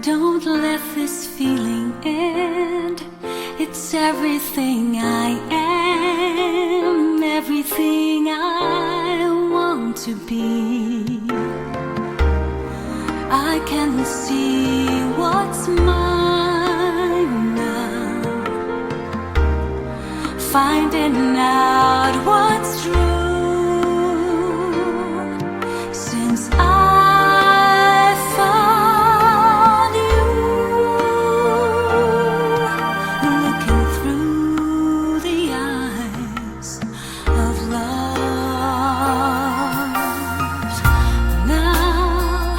Don't let this feeling end. It's everything I am, everything I want to be. I can see what's mine now, finding out what's true. Since I found you, looking through the eyes of love, now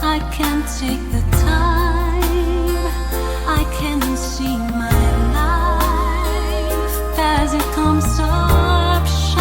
I can take the time, I can see my life as it comes up short.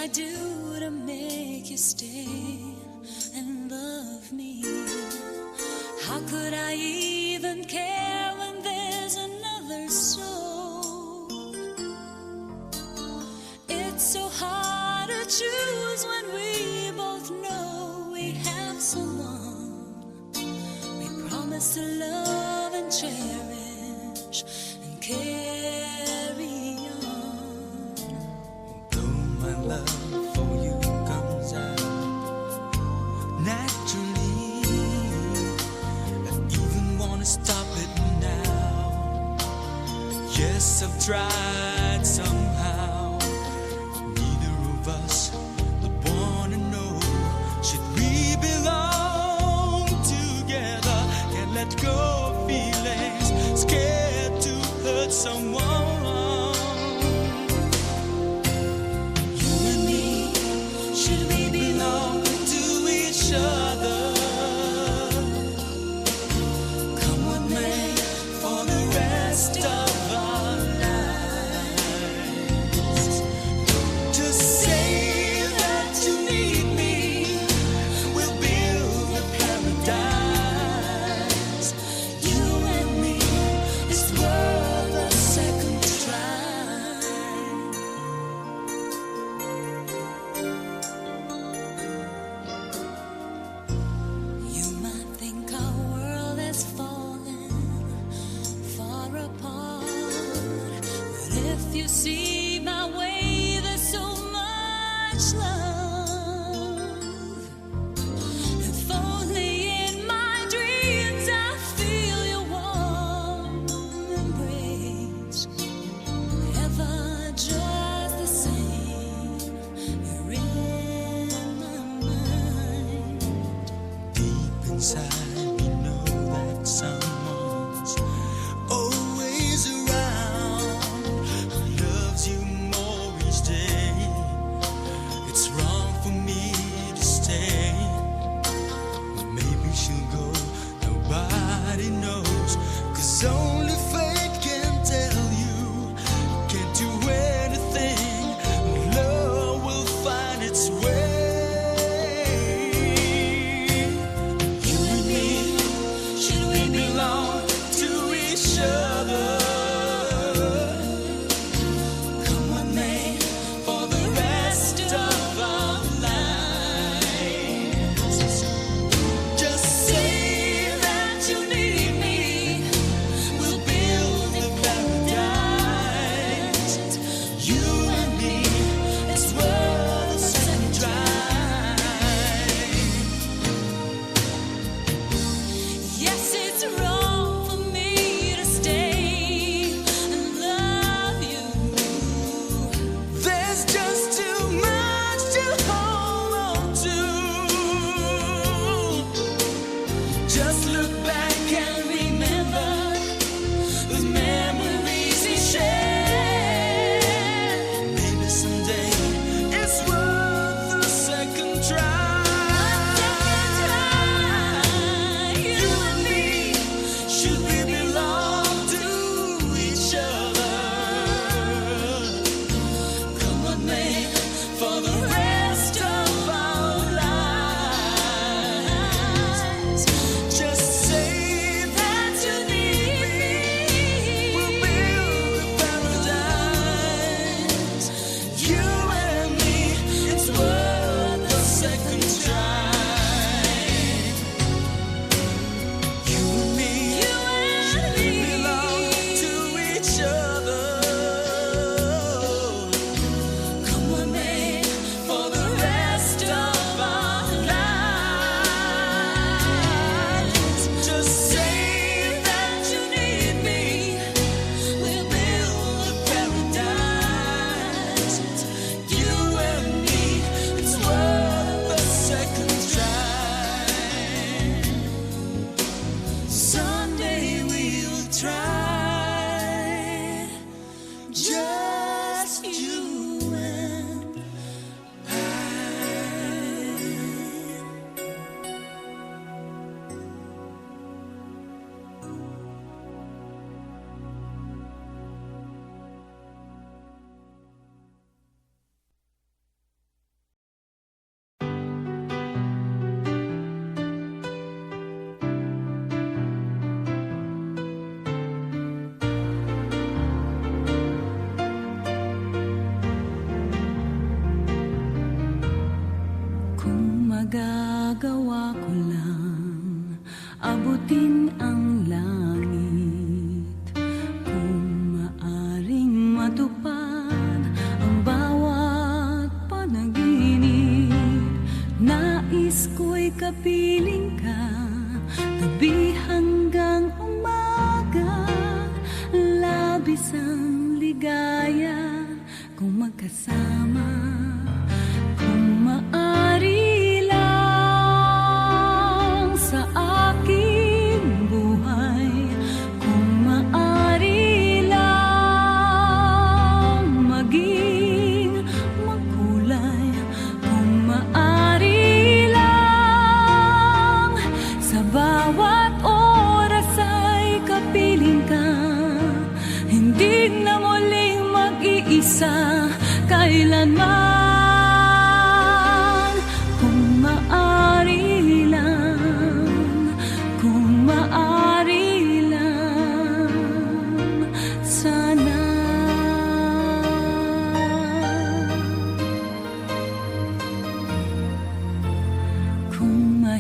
I do to make you stay and love me? How could I even care when there's another soul? It's so hard to choose when we both know we have someone we promise to love and cherish and carry on. Though my love for you comes out naturally, I even wanna stop it now. Yes, I've tried somehow. Neither of us would wanna know. Should we belong together? Can't let go of feelings, scared to hurt someone. You and me, should we belong To each other, come what may, for the rest of our lives. Just say that you need me, we'll build a paradise. you and me is worth a second try? You might think our world has fallen far apart, but if you see my way, there's so much love. If only in my dreams I feel your warm embrace, ever just the same, you're in my mind. Deep inside, we know that someone's always around, who loves you more each day. It's wrong for me to stay. Maybe she'll go, nobody knows. 'Cause only fate can tell you. Can't do anything, love will find its way. You and me magagawa ko lang abutin ang langit. Kung maaring matupad ang bawat panaginip, nais ko'y kapiling ka gabi hanggang umaga. Labis ang ligaya kung magkasama. Kung maari lang sa aking buhay, kung maari lang maging makulay, kung maari lang sa bawat oras ay kapiling ka, hindi na muling mag-iisa kailanman.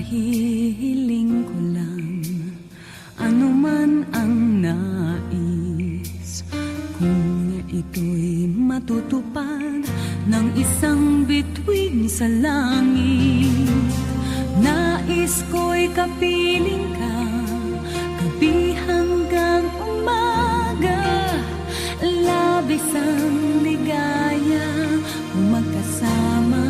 Hihiling ko lang ano man ang nais, kung ito'y matutupad ng isang bituin sa langit. Nais ko'y kapiling ka gabi hanggang umaga. Labis ang ligaya kung magkasama.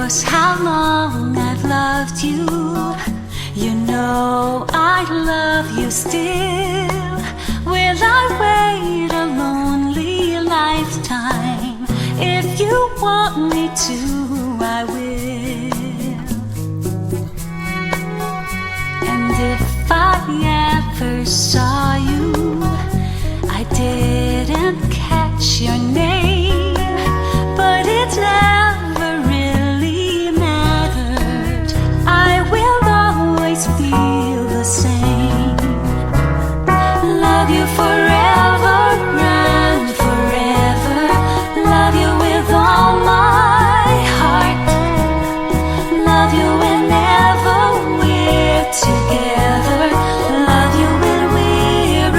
How long I've loved you, you know I love you still. Will I wait a lonely lifetime? If you want me to, I will. And if I ever saw you, I didn't catch your name, but it never really mattered. I will always feel the same. Love you forever and forever. Love you with all my heart. Love you whenever we're together. Love you when we're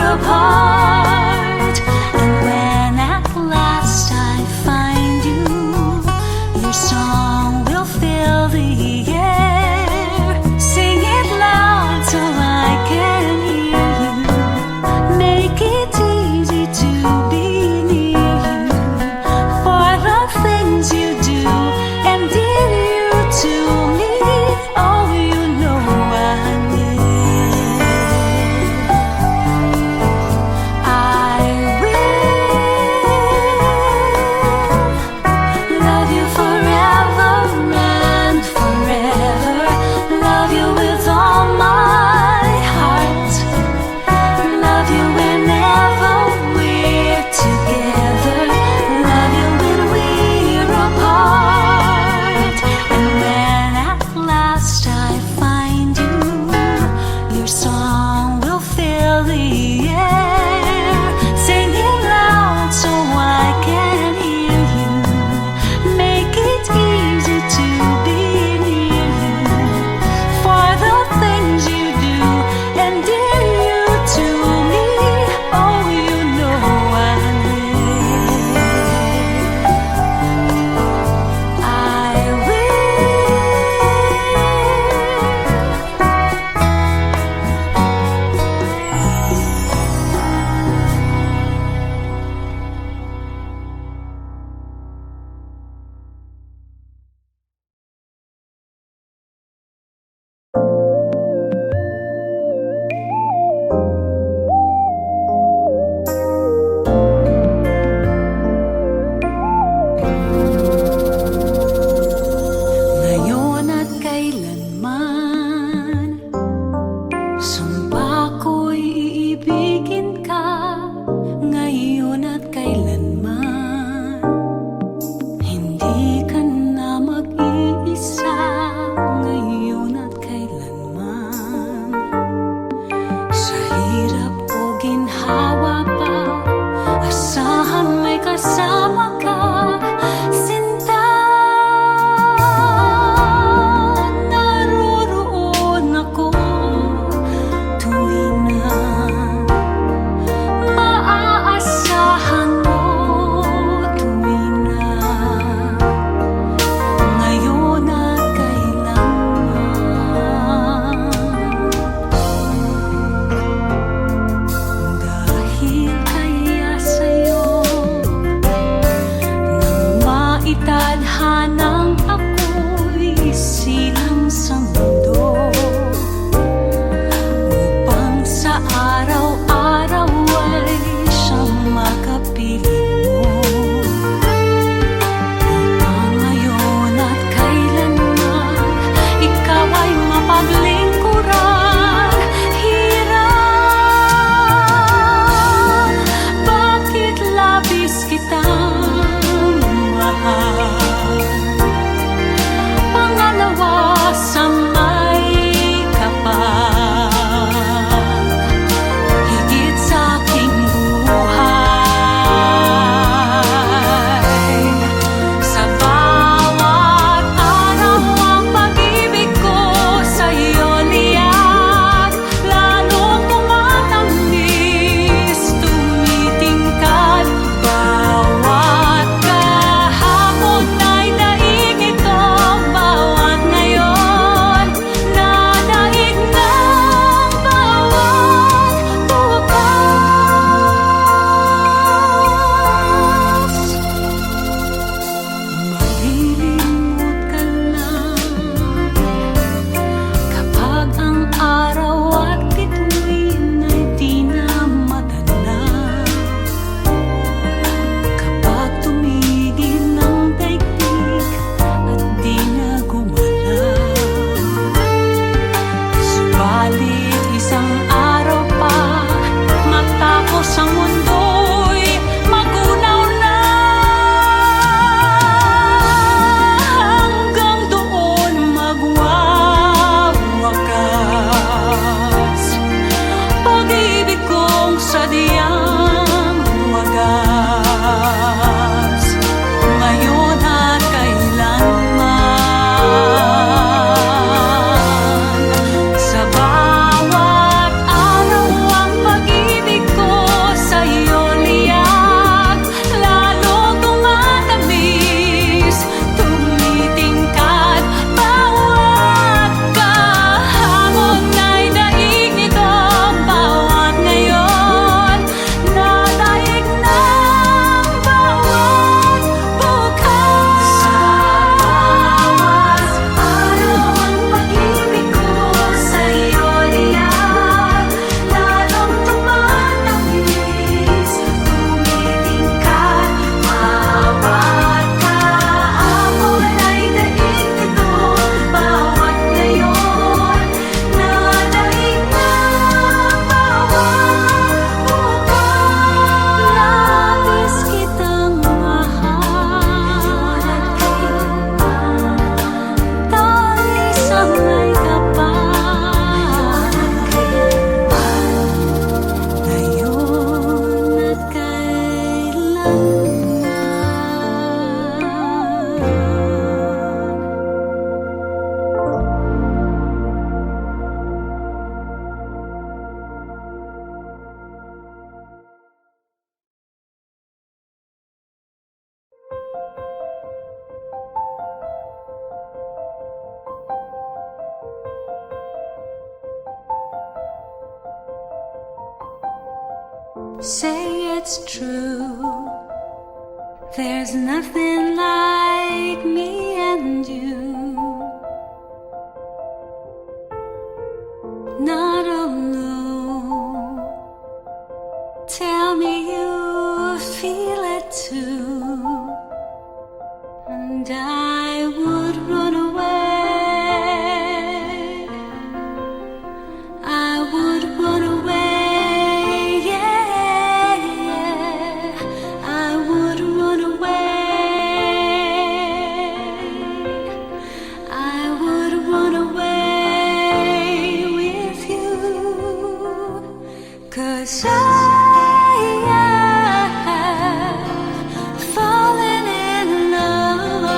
say it's true. There's nothing like me and you. Not alone. Tell me you feel it too, and I would run away. I would run away, yeah, yeah. I would run away. I would run away with you, 'cause fallen in love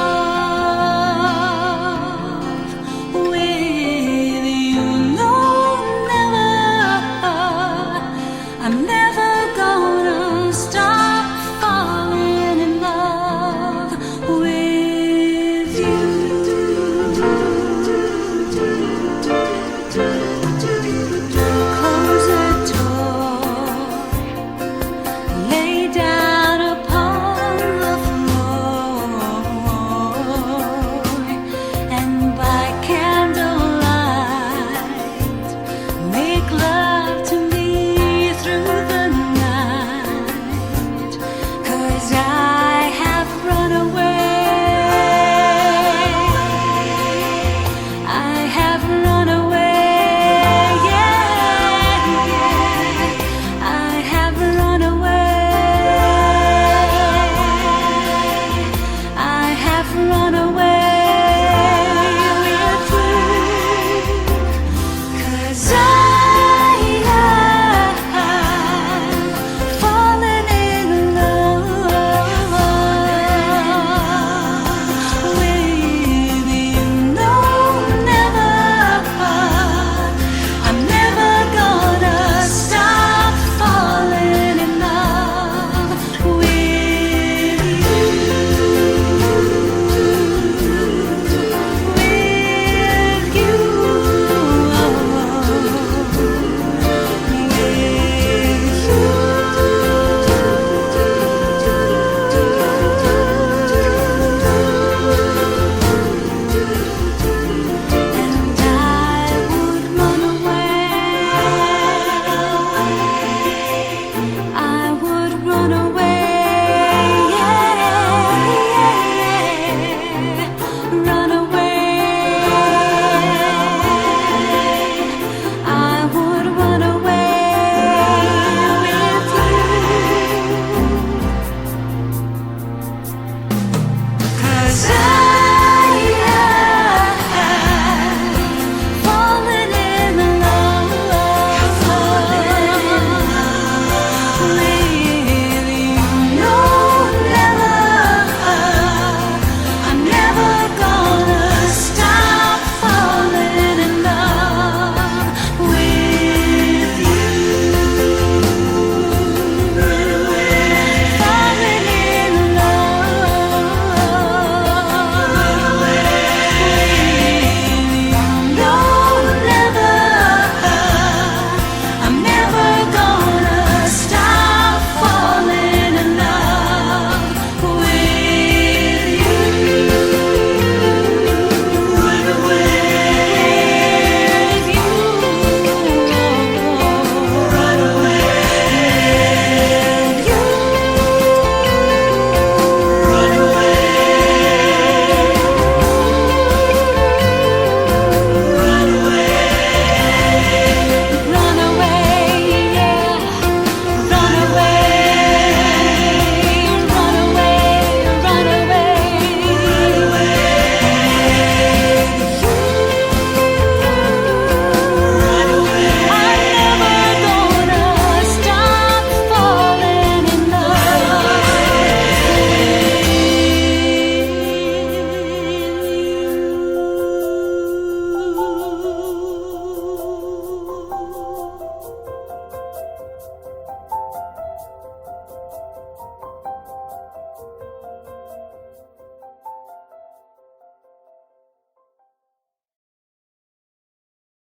with you. No, never. I'm never gonna stop falling in love with you. Close the door, lay down.